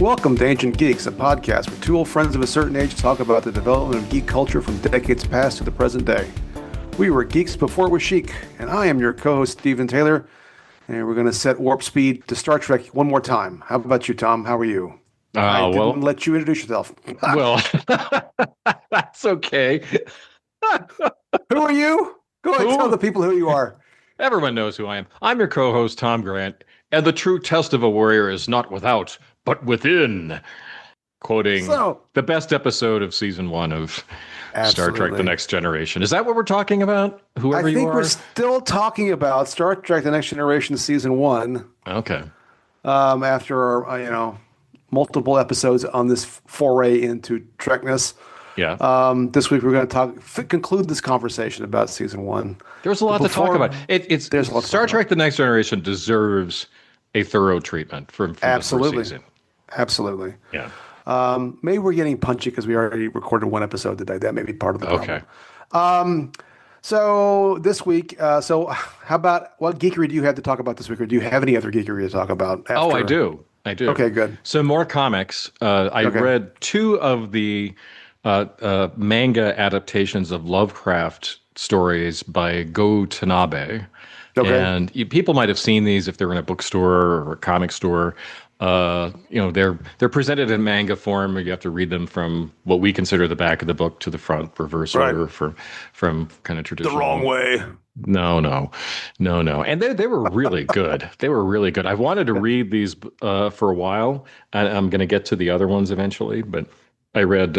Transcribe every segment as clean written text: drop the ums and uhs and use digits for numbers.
Welcome to Ancient Geeks, a podcast where two old friends of a certain age talk about the development of geek culture from decades past to the present day. We were geeks before it was chic, and I am your co-host, Stephen Taylor, and we're going to set warp speed to Star Trek one more time. How about you, Tom? How are you? I didn't let you introduce yourself. Well, that's okay. Who are you? Go ahead, tell the people who you are. Everyone knows who I am. I'm your co-host, Tom Grant, and the true test of a warrior is not without, but within. Quoting the best episode of season 1 of Star Trek The Next Generation. Is that what we're talking about? Whoever you are? I think we're still talking about Star Trek The Next Generation season 1. Okay. After, multiple episodes on this foray into Trekness. Yeah. This week we're going to conclude this conversation about season 1. There's a lot to talk about. Star Trek The Next Generation deserves a thorough treatment from the first season. Absolutely. Yeah. Maybe we're getting punchy because we already recorded one episode today. That may be part of the problem. Okay. So this week, how about what geekery do you have to talk about this week, or do you have any other geekery to talk about? Oh, I do. Okay, good. So more comics. I read 2 of the manga adaptations of Lovecraft stories by Go Tanabe. Okay. And people might have seen these if they're in a bookstore or a comic store. They're presented in manga form. You have to read them from what we consider the back of the book to the front, reverse order from kind of traditional. The wrong way. No. And they were really good. They were really good. I've wanted to read these for a while, and I'm going to get to the other ones eventually. But I read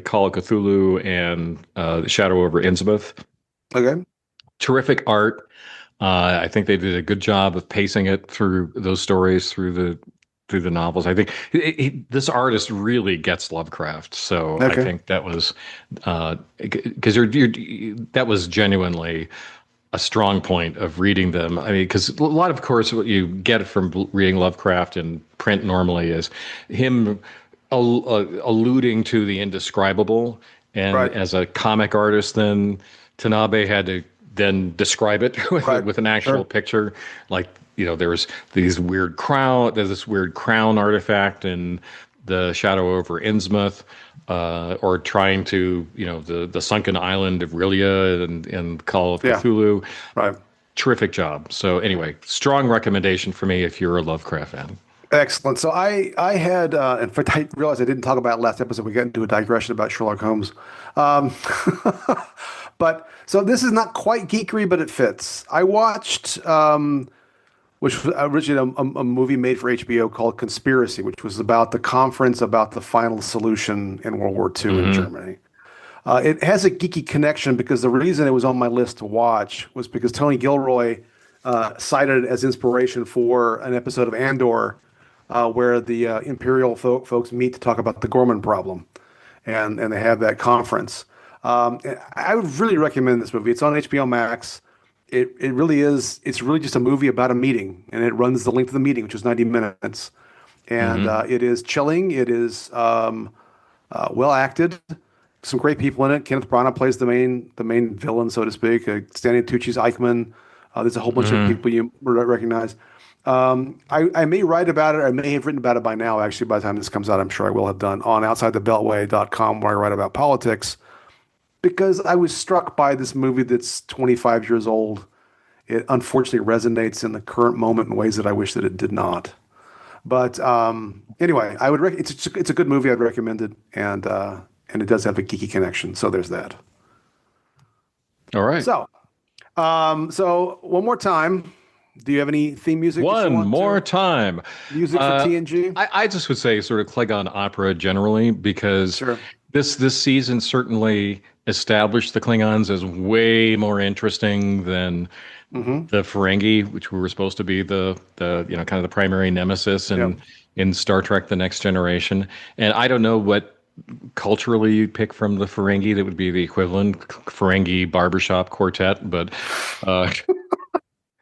Call of Cthulhu and Shadow over Innsmouth. Okay. Terrific art. I think they did a good job of pacing it through those stories through the novels. I think this artist really gets Lovecraft, so I think that was because that was genuinely a strong point of reading them. I mean, because a lot of course what you get from reading Lovecraft in print normally is him alluding to the indescribable, and as a comic artist, then Tanabe had to then describe it with an actual picture. Like, there's this weird crown artifact in the Shadow over Innsmouth, or trying to, the sunken island of Rilia and Call of Cthulhu. Right. Terrific job. So anyway, strong recommendation for me if you're a Lovecraft fan. Excellent. So I had, in fact, I realized I didn't talk about it last episode. We got into a digression about Sherlock Holmes. But so this is not quite geekery, but it fits. I watched, which was originally a movie made for HBO called Conspiracy, which was about the conference about the final solution in World War II in Germany. It has a geeky connection because the reason it was on my list to watch was because Tony Gilroy cited it as inspiration for an episode of Andor where the Imperial folks meet to talk about the Gorman problem, and they have that conference. I would really recommend this movie. It's on HBO Max. It really is. It's really just a movie about a meeting, and it runs the length of the meeting, which is 90 minutes. And it is chilling. It is well acted. Some great people in it. Kenneth Branagh plays the main villain, so to speak. Stanley Tucci's Eichmann. There's a whole bunch of people you recognize. I may write about it. I may have written about it by now. Actually, by the time this comes out, I'm sure I will have done on OutsideTheBeltway.com, where I write about politics. Because I was struck by this movie that's 25 years old. It unfortunately resonates in the current moment in ways that I wish that it did not. But anyway, I would it's a good movie. I'd recommend it, and it does have a geeky connection. So there's that. All right. So one more time. Do you have any theme music? One more time. Music for TNG? I just would say sort of Klingon opera generally, because this season certainly established the Klingons as way more interesting than the Ferengi, which were supposed to be the kind of the primary nemesis in Star Trek: The Next Generation. And I don't know what culturally you'd pick from the Ferengi that would be the equivalent Ferengi barbershop quartet, but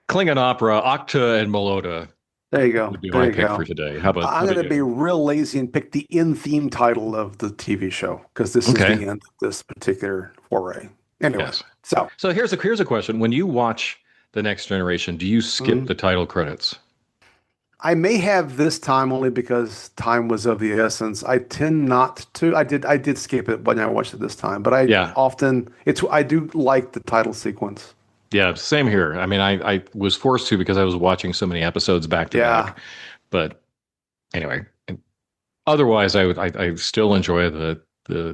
Klingon opera, Octa and Melota. There you go. Would be my pick for today. How about I'm going to be real lazy and pick the in-theme title of the TV show, because this is the end of this particular foray. Anyway, so here's a question. When you watch The Next Generation, do you skip the title credits? I may have this time only because time was of the essence. I tend not to. I did skip it when I watched it this time, but Yeah. I do like the title sequence. Yeah, same here. I mean, I was forced to because I was watching so many episodes back to Yeah, back. But anyway, otherwise, I still enjoy the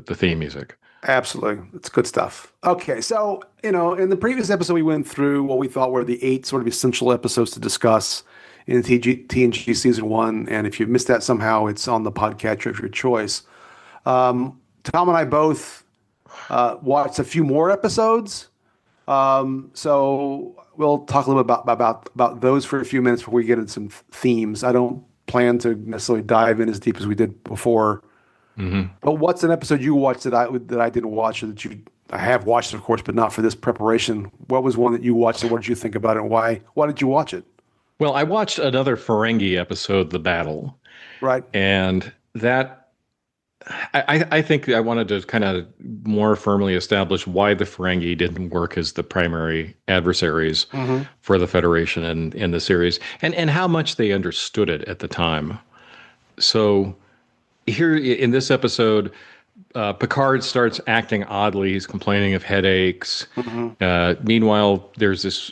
theme music. absolutely. It's good stuff. Okay, so, in the previous episode, we went through what we thought were the eight sort of essential episodes to discuss in TNG season one. And if you missed that somehow, it's on the podcatcher of your choice. Tom and I both watched a few more episodes. So we'll talk a little bit about those for a few minutes before we get into some themes. I don't plan to necessarily dive in as deep as we did before. But what's an episode you watched that I didn't watch, or I have watched, of course, but not for this preparation? What was one that you watched, and what did you think about it, and why? Why did you watch it? Well, I watched another Ferengi episode, The Battle, Right. and that I think I wanted to kind of more firmly establish why the Ferengi didn't work as the primary adversaries for the Federation in the series, and how much they understood it at the time. So here in this episode, Picard starts acting oddly. He's complaining of headaches. Meanwhile, there's this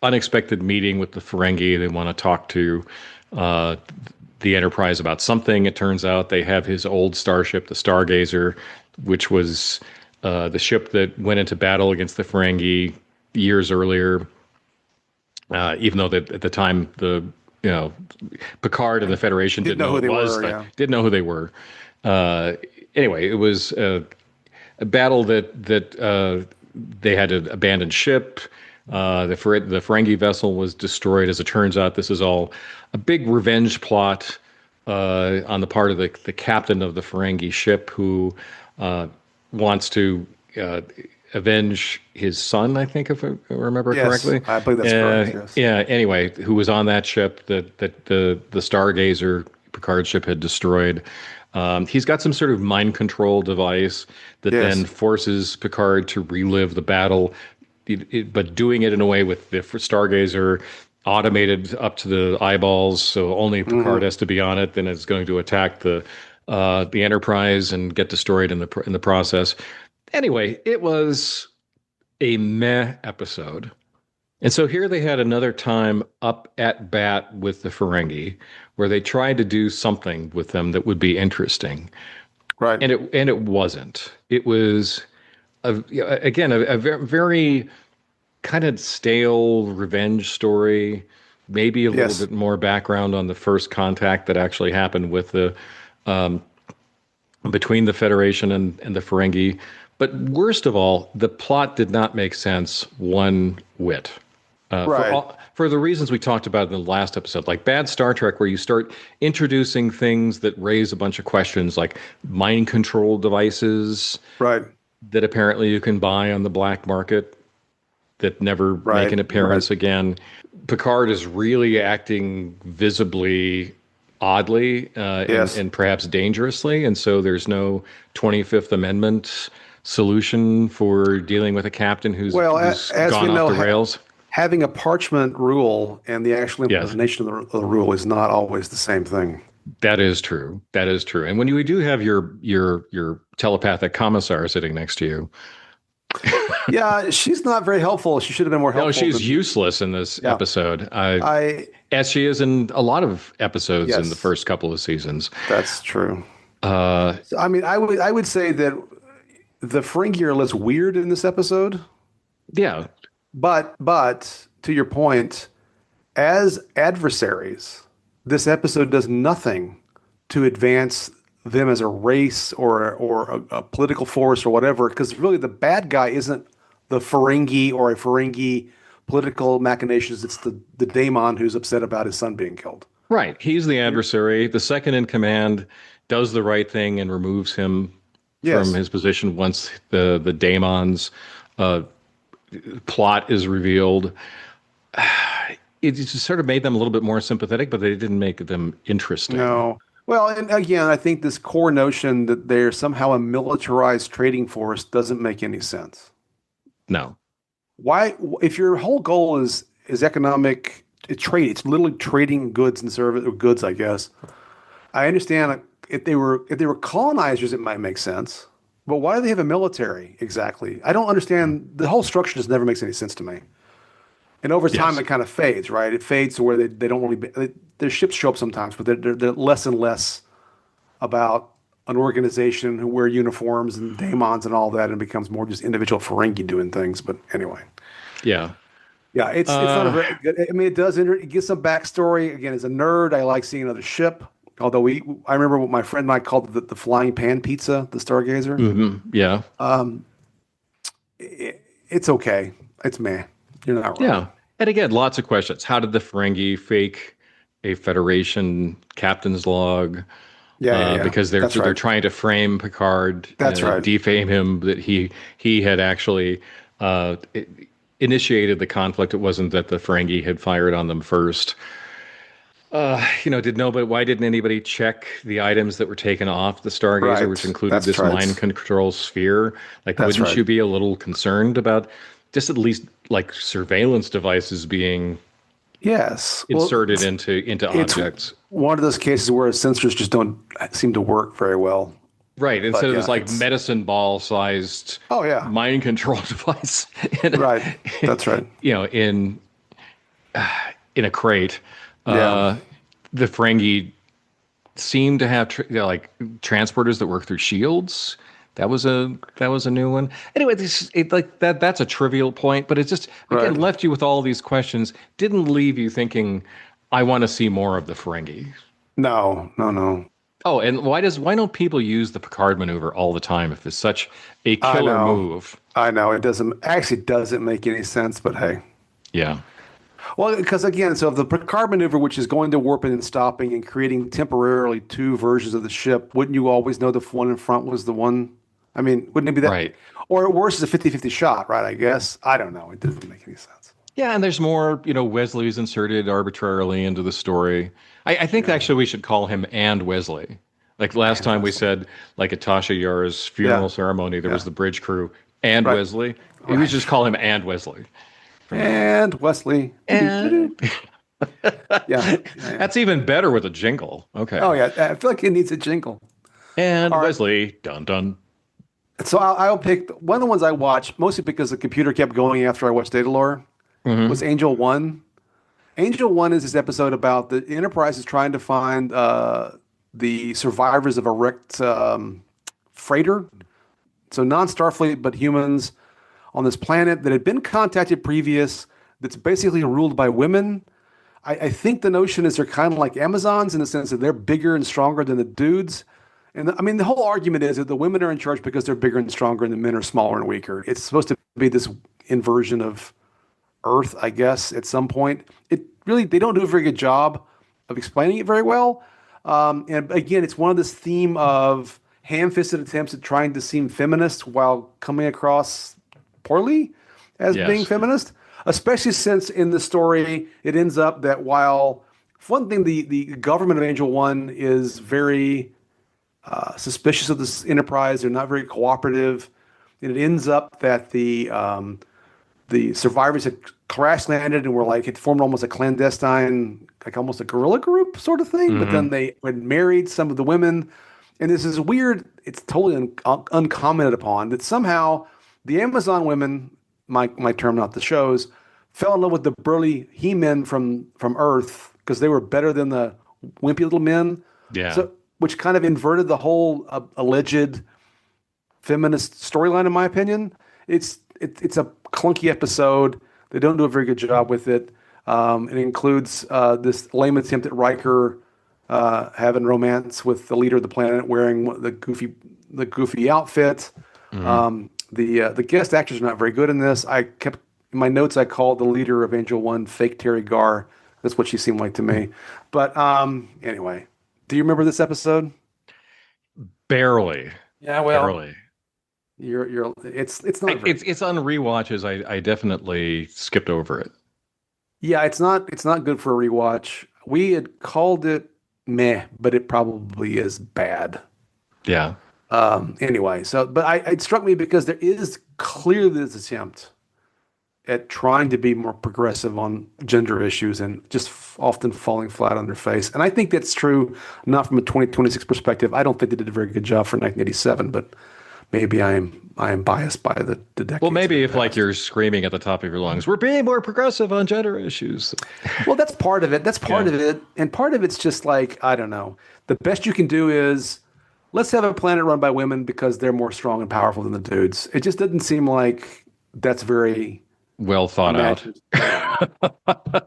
unexpected meeting with the Ferengi. They want to talk to the Enterprise about something. It turns out they have his old starship, the Stargazer, which was the ship that went into battle against the Ferengi years earlier. Even though at the time Picard and the Federation didn't know who it was, didn't know who they were. Anyway, it was a battle that they had to abandon ship. The Ferengi vessel was destroyed. As it turns out, this is all a big revenge plot on the part of the captain of the Ferengi ship, who wants to avenge his son, I think, if I remember correctly. I believe that's correct. Yes. Yeah. Anyway, who was on that ship that the Stargazer Picard ship had destroyed. He's got some sort of mind control device that then forces Picard to relive the battle, but doing it in a way with the Stargazer automated up to the eyeballs, so only Picard has to be on it. Then it's going to attack the Enterprise and get destroyed in the process. Anyway, it was a meh episode. And so here they had another time up at bat with the Ferengi, where they tried to do something with them that would be interesting. Right. And it wasn't. It was, again, a very, very kind of stale revenge story, maybe a little bit more background on the first contact that actually happened with the between the Federation and the Ferengi. But worst of all, the plot did not make sense one whit. For the reasons we talked about in the last episode, like bad Star Trek, where you start introducing things that raise a bunch of questions, like mind control devices that apparently you can buy on the black market that never make an appearance again. Picard is really acting visibly oddly and perhaps dangerously, and so there's no 25th Amendment solution for dealing with a captain who's gone off the rails. Having a parchment rule and the actual implementation of the rule is not always the same thing. That is true. That is true. And when you do have your telepathic commissar sitting next to you. Yeah, she's not very helpful. She should have been more helpful. No, she's useless in this episode. As she is in a lot of episodes in the first couple of seasons. That's true. I mean, I would say that the Ferengi are less weird in this episode. Yeah. But to your point, as adversaries, this episode does nothing to advance them as a race or a political force or whatever, because really the bad guy isn't the Ferengi or a Ferengi political machinations. It's the daemon who's upset about his son being killed. Right. He's the adversary. The second in command does the right thing and removes him from his position once the daemon's plot is revealed. It just sort of made them a little bit more sympathetic, but they didn't make them interesting. No. Well, and again, I think this core notion that they're somehow a militarized trading force doesn't make any sense. No. Why, if your whole goal is economic trade. It's literally trading goods and service or goods, I guess. I understand if they were colonizers, it might make sense. But why do they have a military exactly? I don't understand. The whole structure just never makes any sense to me. And over time, Yes. it kind of fades, right? It fades to where they don't really. Their ships show up sometimes, but they're less and less about an organization who wear uniforms and daemons and all that, and becomes more just individual Ferengi doing things. But anyway, Yeah. yeah, it's not a Uh, very good. I mean, it gives some backstory. Again, as a nerd, I like seeing another ship. Although I remember what my friend and I called the flying pan pizza, the Stargazer. yeah. It's okay. It's meh. You're not Yeah. wrong. And again, lots of questions. How did the Ferengi fake a Federation captain's log? Yeah. Because That's they're right. trying to frame Picard, That's right. defame him that he had actually uh, i- initiated the conflict. It wasn't that the Ferengi had fired on them first. Did nobody? Why didn't anybody check the items that were taken off the Stargazer, which Right. included That's this mind right. control sphere? Like, That's wouldn't right. you be a little concerned about just at least like surveillance devices being Yes. Well, inserted into it's objects? one of those cases where sensors just don't seem to work very well. Right. Instead But of this yeah, like it's medicine ball sized oh yeah, mind control device right. That's right. you know, in a crate, Yeah. uh, the Ferengi seem to have like transporters that work through shields. That was a new one. Anyway, that's a trivial point, but it just again Right. left you with all these questions. Didn't leave you thinking, I want to see more of the Ferengi. No. Oh, and why don't people use the Picard maneuver all the time if it's such a I killer know. move? I know. It doesn't make any sense, but hey. Yeah. Well, because again, so the Picard maneuver, which is going to warping and stopping and creating temporarily two versions of the ship, wouldn't you always know the one in front was the one? I mean, wouldn't it be that? Right. Or worse, is a 50-50 shot, right? I guess. I don't know. It doesn't make any sense. Yeah, and there's more, Wesley's inserted arbitrarily into the story. I think Yeah. actually we should call him and Wesley. Like last And time we Wesley. said, like at Tasha Yar's Yeah. funeral ceremony, there Yeah. was the bridge crew and Right. Wesley. We should Right. just call him and Wesley from now on. And Wesley. And Yeah. that's even better with a jingle. Okay. Oh, yeah. I feel like it needs a jingle. And All right. Wesley, dun dun. So I'll pick one of the ones I watched, mostly because the computer kept going after I watched Datalore, was Angel One. Angel One is this episode about the Enterprise is trying to find the survivors of a wrecked freighter. So non-Starfleet, but humans on this planet that had been contacted previous, that's basically ruled by women. I think the notion is they're kind of like Amazons in the sense that they're bigger and stronger than the dudes. And I mean, the whole argument is that the women are in charge because they're bigger and stronger and the men are smaller and weaker. It's supposed to be this inversion of Earth, I guess, at some point. They don't do a very good job of explaining it very well. And again, it's one of this theme of ham-fisted attempts at trying to seem feminist while coming across poorly as being Yes. feminist, especially since in the story it ends up that while one thing the government of Angel One is very suspicious of this enterprise, they're not very cooperative, and it ends up that the survivors had crash landed and were like it formed almost a clandestine, like almost a guerrilla group sort of thing. But then they had married some of the women, and this is weird. It's totally uncommented upon that somehow the Amazon women, my term, not the shows, fell in love with the burly he-men from Earth because they were better than the wimpy little men. Yeah. So, which kind of inverted the whole alleged feminist storyline, in my opinion. It's a clunky episode. They don't do a very good job with it. It includes this lame attempt at Riker having romance with the leader of the planet, wearing the goofy outfit. The guest actors are not very good in this. I kept in my notes. I called the leader of Angel One fake Terry Gar. That's what she seemed like to me. But anyway, do you remember this episode? Barely. Yeah, well, Barely. it's not very, It's on rewatches. I definitely skipped over it. yeah, it's not good for a rewatch. We had called it meh, but it probably is bad. Yeah. Anyway, so but it struck me because there is clearly this attempt at trying to be more progressive on gender issues and just often falling flat on their face. And I think that's true, not from a 2026 perspective. I don't think they did a very good job for 1987, but maybe I am biased by the Well, decades that maybe have if like passed. you're screaming at the top of your lungs, we're being more progressive on gender issues. Well, that's part of it. That's part Yeah. of it. And part of it's just like, I don't know. The best you can do is let's have a planet run by women because they're more strong and powerful than the dudes. It just doesn't seem like that's very Well thought out. imagined. Yeah.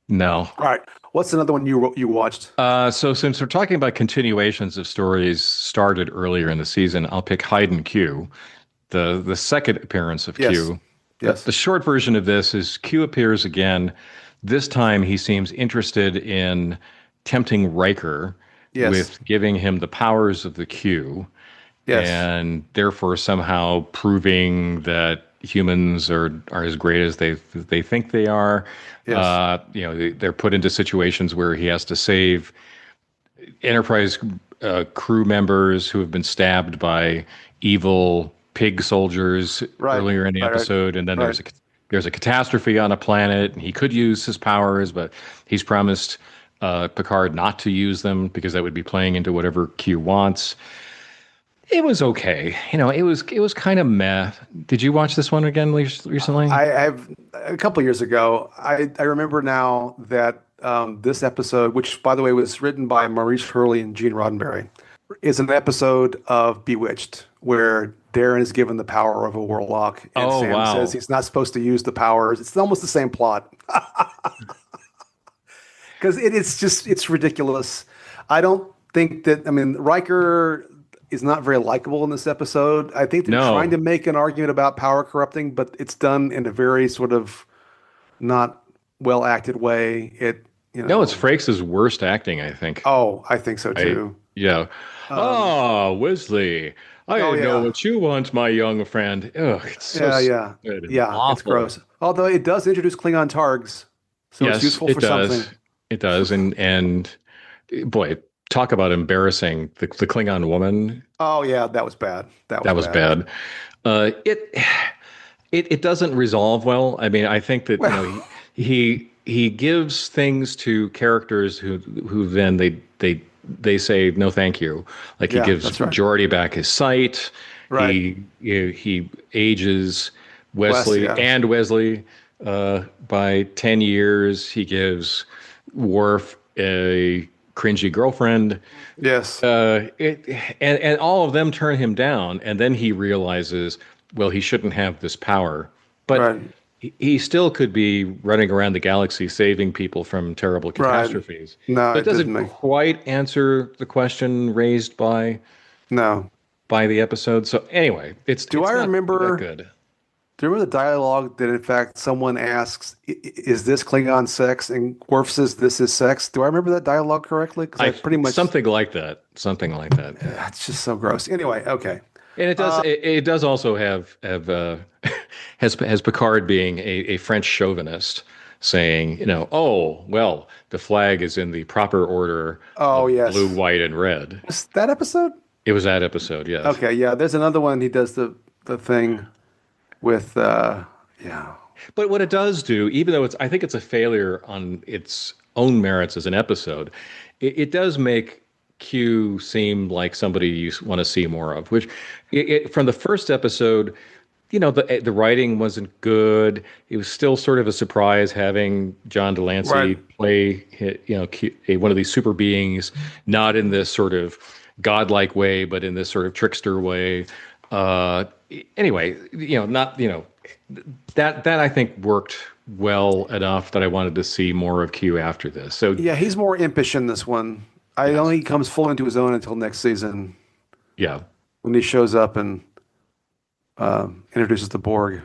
No. All right. What's another one you watched? So since we're talking about continuations of stories started earlier in the season, I'll pick Hyde and Q, the second appearance of Yes. Q. The Yes. short version of this is Q appears again. This time he seems interested in tempting Riker Yes. with giving him the powers of the Q, Yes. and therefore somehow proving that humans are as great as they think they are. Yes. They're put into situations where he has to save Enterprise crew members who have been stabbed by evil pig soldiers Right. earlier in the Right. Right. episode, and then Right. there's a catastrophe on a planet, and he could use his powers, but he's promised Picard not to use them because that would be playing into whatever Q wants. It was okay. It was kind of meh. Did you watch this one again recently? I've a couple years ago. I remember now that this episode, which by the way was written by Maurice Hurley and Gene Roddenberry, is an episode of Bewitched where Darren is given the power of a warlock, and Oh, Sam says wow. he's not supposed to use the powers. It's almost the same plot because it's ridiculous. I don't think that. I mean, Riker is not very likable in this episode. I think they're trying No. to make an argument about power corrupting, but it's done in a very sort of not well acted way. No, it's Frakes' worst acting, I think. Oh, I think so I too. Yeah. Ah, Wesley. Oh I know yeah, what you want, my young friend. Ugh, it's so yeah. stupid and Yeah, it's awful. gross. Although it does introduce Klingon targs, so it's Yes, useful it for something. does. It does. And boy, talk about embarrassing the Klingon woman. Oh yeah, that was bad. That was That was bad. bad. Uh, it it doesn't resolve well. I mean, I think that Well, he gives things to characters who then they say no thank you. Like he yeah, gives that's right. Geordi back his sight. Right. He ages Wes, Wesley yeah. and Wesley by 10 years. He gives Worf a cringy girlfriend. Yes. And all of them turn him down, and then he realizes, well, he shouldn't have this power, but Right. he still could be running around the galaxy saving people from terrible Right. catastrophes. No, So it it doesn't doesn't make quite answer the question raised no. by the episode. So anyway, Do it's I not that remember good. do you remember the dialogue that in fact someone asks, is this Klingon sex? And Worf says this is sex. Do I remember that dialogue correctly? Because I I pretty much something like that. Something like that. it's just so gross. Anyway, okay. And it does also have has Picard being a French chauvinist saying, oh well, the flag is in the proper order Oh of blue, yes. white, and red. Was that episode? It was that episode, yes. Okay, yeah. There's another one he does the thing with yeah. But what it does do, even though I think it's a failure on its own merits as an episode, it does make Q seem like somebody you want to see more of. Which, from the first episode, the writing wasn't good. It was still sort of a surprise having John Delancey Right. play, one of these super beings, not in this sort of godlike way, but in this sort of trickster way. Uh, anyway, not that I think worked well enough that I wanted to see more of Q after this. So Yeah, he's more impish in this one. I don't yes, think he comes full into his own until next season yeah, when he shows up and introduces the Borg.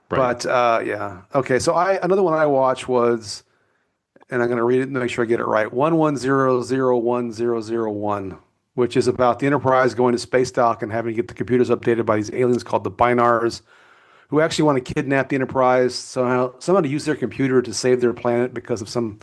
right. But yeah, okay. So another one I watched was, and I'm going to read it and make sure I get it right. 11001001, which is about the Enterprise going to space dock and having to get the computers updated by these aliens called the Binars, who actually want to kidnap the Enterprise somehow to use their computer to save their planet because of some.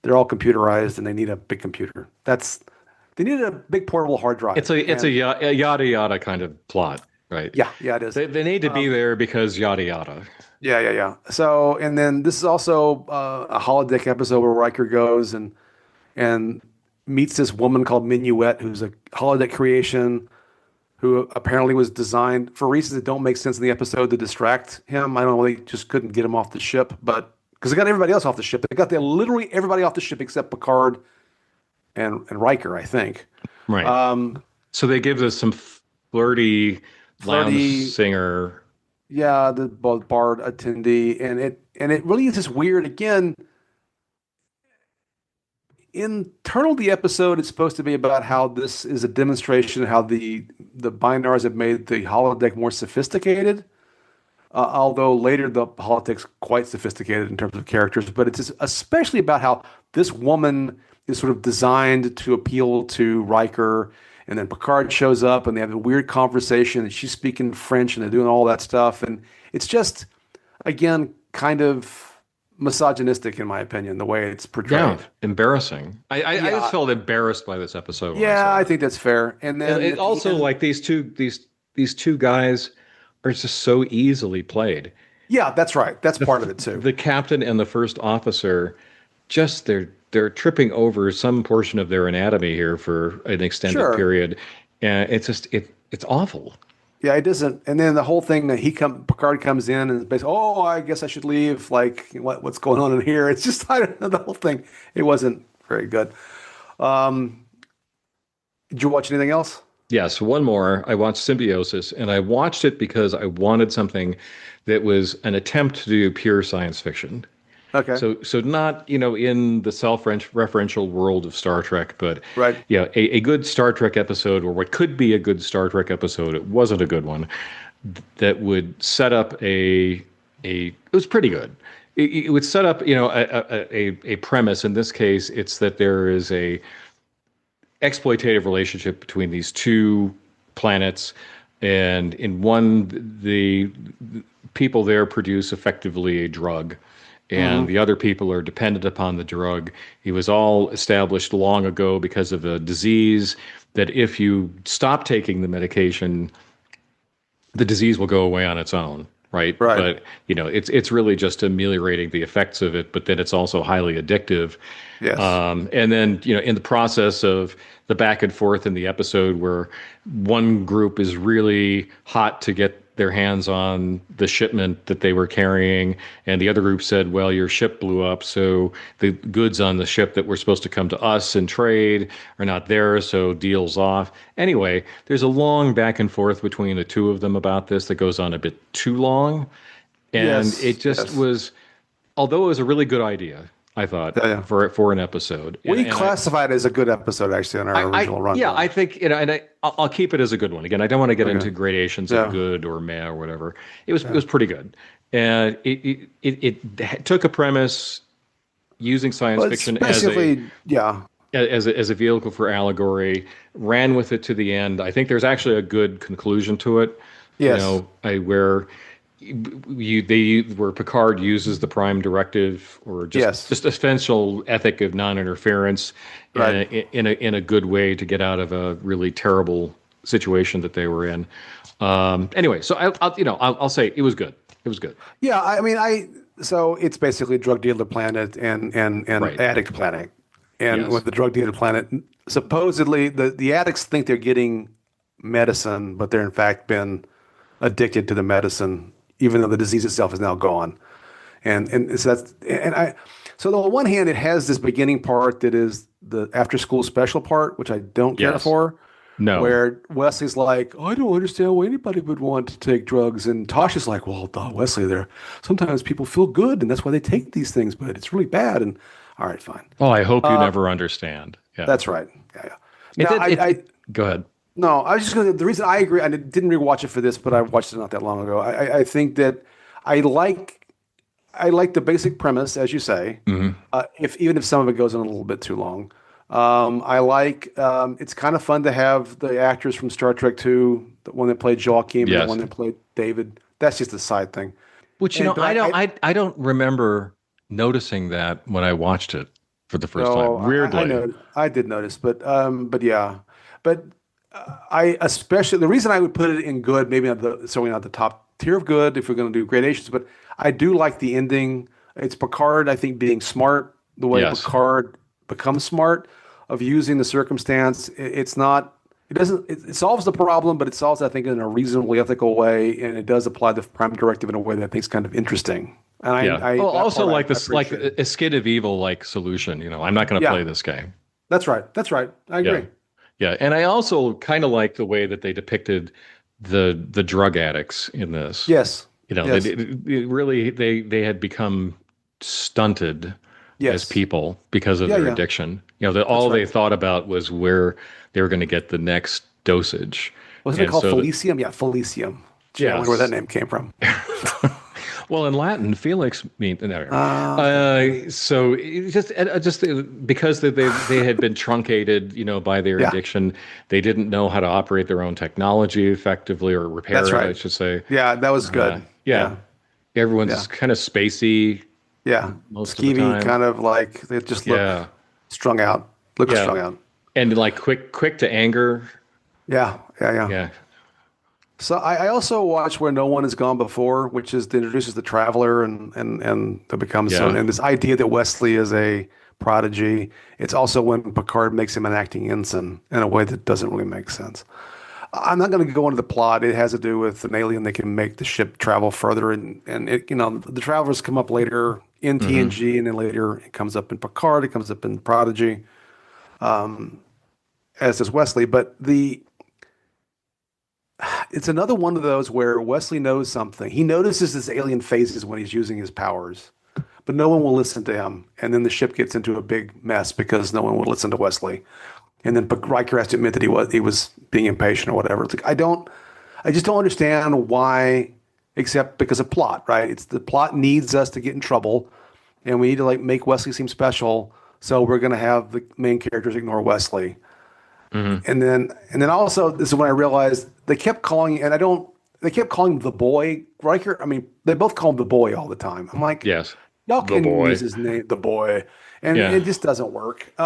They're all computerized and they need a big computer. They needed a big portable hard drive. It's a yada yada kind of plot, right? Yeah, yeah, it is. They need to be there because yada yada. Yeah, yeah, yeah. So, and then this is also a holodeck episode where Riker goes and meets this woman called Minuet, who's a holodeck creation who apparently was designed for reasons that don't make sense in the episode to distract him. I don't know, they just couldn't get him off the ship, but because they got everybody else off the ship, they got literally everybody off the ship except Picard and Riker, I think. Right. Um, So they give us some flirty lounge Flirty, singer. yeah, the bard attendee, and it really is just weird. Again, internal to the episode, it's supposed to be about how this is a demonstration of how the Bindars have made the holodeck more sophisticated. Although later the politics quite sophisticated in terms of characters, but it's especially about how this woman is sort of designed to appeal to Riker, and then Picard shows up and they have a weird conversation, and she's speaking French and they're doing all that stuff, and it's just again kind of misogynistic in my opinion the way it's Yeah, portrayed. embarrassing. I just Yeah, felt embarrassed by this episode when I yeah, saw I it. think that's fair. And And then it at the also end, like these two guys are just so easily played. yeah, that's right. That's The part of it too. the captain and the first officer, just they're tripping over some portion of their anatomy here for an extended Sure. period, and it's awful. Yeah, it doesn't. And then the whole thing that Picard comes in and basically, oh, I guess I should leave. Like, what's going on in here? It's just, I don't know, the whole thing. It wasn't very good. Um, did you watch anything else? Yes, one more. I watched Symbiosis, and I watched it because I wanted something that was an attempt to do pure science fiction. Okay. So not, in the self-referential world of Star Trek, but Right. yeah, a good Star Trek episode, or what could be a good Star Trek episode, it wasn't a good one, that would set up it was pretty good. It would set up, a premise. In this case, it's that there is a exploitative relationship between these two planets, and in one, the people there produce effectively a drug, and Hmm. the other people are dependent upon the drug. It was all established long ago because of a disease that if you stop taking the medication, the disease will go away on its own, right? Right. But it's really just ameliorating the effects of it, but then it's also highly addictive. Yes. And then in the process of the back and forth in the episode, where one group is really hot to get their hands on the shipment that they were carrying, and the other group said, well, your ship blew up, so the goods on the ship that were supposed to come to us and trade are not there, so deals off. Anyway, there's a long back and forth between the two of them about this that goes on a bit too long, and Yes. it just Yes. was, although it was a really good idea, I thought, Yeah, yeah. for an episode. We And classified it as a good episode actually on our original yeah, rundown. I think, and I'll keep it as a good one. Again, I don't want to get Okay. into gradations of Yeah. good or meh or whatever. It Yeah. was pretty good, and it took a premise using science Well, it's fiction basically, yeah. as a vehicle for allegory, ran with it to the end. I think there's actually a good conclusion to it. Yes. Where where Picard uses the Prime Directive, or Yes. just essential ethic of non-interference, Right. in a good way to get out of a really terrible situation that they were in. Anyway, so I'll say it was good. It was good. Yeah, I mean, so it's basically drug dealer planet and Right. addict planet, and Yes. with the drug dealer planet, supposedly the addicts think they're getting medicine, but they're in fact been addicted to the medicine, even though the disease itself is now gone. And so that's and I so on the one hand, it has this beginning part that is the after school special part, which I don't care Yes. for. No. Where Wesley's like, I don't understand why anybody would want to take drugs. And Tasha's like, well, duh, Wesley, there sometimes people feel good and that's why they take these things, but it's really bad. And all right, fine. Oh, I hope you never understand. Yeah. That's right. Yeah, yeah. It Now, did. Go ahead. no, I was just going to, the reason I agree, I didn't rewatch it for this, but I watched it not that long ago. I think that I like, I like the basic premise, as you say, if even if some of it goes on a little bit too long. I like it's kind of fun to have the actors from Star Trek 2, the one that played Joaquin and the Yes. one that played David. That's just a side thing. Which And, but I don't remember noticing that when I watched it for the first no, time. Weirdly. I know I did notice, but yeah, but I especially the reason I would put it in good, maybe not the certainly not the top tier of good if we're going to do gradations, but I do like the ending. It's Picard, I think, being smart, the way Yes. Picard becomes smart of using the circumstance. It's not, it doesn't, it solves the problem, but it solves, I think, in a reasonably ethical way. And it does apply the Prime Directive in a way that I think is kind of interesting. And Yeah. I Oh, that also part like I this, like appreciate. a skid of evil like solution. I'm not going to play Yeah, this game. that's right. That's right. I Yeah. agree. Yeah. And I also kind of like the way that they depicted the drug addicts in this. Yes. Yes. They really they had become stunted as Yes. people because of Yeah, their yeah. addiction. That That's all right. they thought about was where they were going to get the next dosage. Wasn't it And called so that Felicium? Yeah, Felicium. Gee, I wonder where that yes. name came from. Well, in Latin, Felix means no. Okay. So just because they had been truncated, by their Yeah, addiction, they didn't know how to operate their own technology effectively or that's repair it, I right. should say. Yeah, that was good. Yeah, Yeah, yeah, everyone's kind of spacey yeah. most of the Skeevy, time. kind of like they just look Yeah, strung out. Look yeah, strung out. and like quick to anger. Yeah, yeah, yeah. Yeah, So I also watched Where No One Has Gone Before, which is introduces the traveler and it becomes yeah. and this idea that Wesley is a prodigy. It's also when Picard makes him an acting ensign in a way that doesn't really make sense. I'm not going to go into the plot. It has to do with an alien that can make the ship travel further, and the travelers come up later in Hmm. TNG, and then later it comes up in Picard. It comes up in Prodigy, as does Wesley. But it's another one of those where Wesley knows something. He notices this alien phases when he's using his powers, but no one will listen to him. And then the ship gets into a big mess because no one will listen to Wesley. And then Riker has to admit that he was being impatient or whatever. It's like I just don't understand why, except because of plot, right? It's the plot needs us to get in trouble, and we need to like make Wesley seem special. So we're going to have the main characters ignore Wesley. Hmm. And then also this is when I realized they kept calling and I don't they kept calling him the boy Riker. I mean, they both call him the boy all the time. I'm like, Yes, y'all the can use boy. his name, the boy, and Yeah. it just doesn't work. There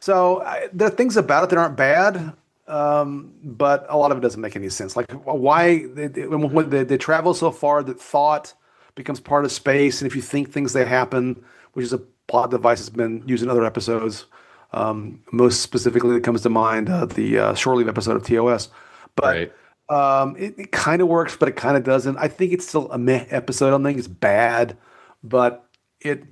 are things about it that aren't bad, but a lot of it doesn't make any sense. Like why when they travel so far that thought becomes part of space, and if you think things they happen, which is a plot device that's been used in other episodes. Most specifically, that comes to mind the shore leave episode of TOS. But Right. it kind of works, but it kind of doesn't. I think it's still a meh episode. I don't think it's bad, but it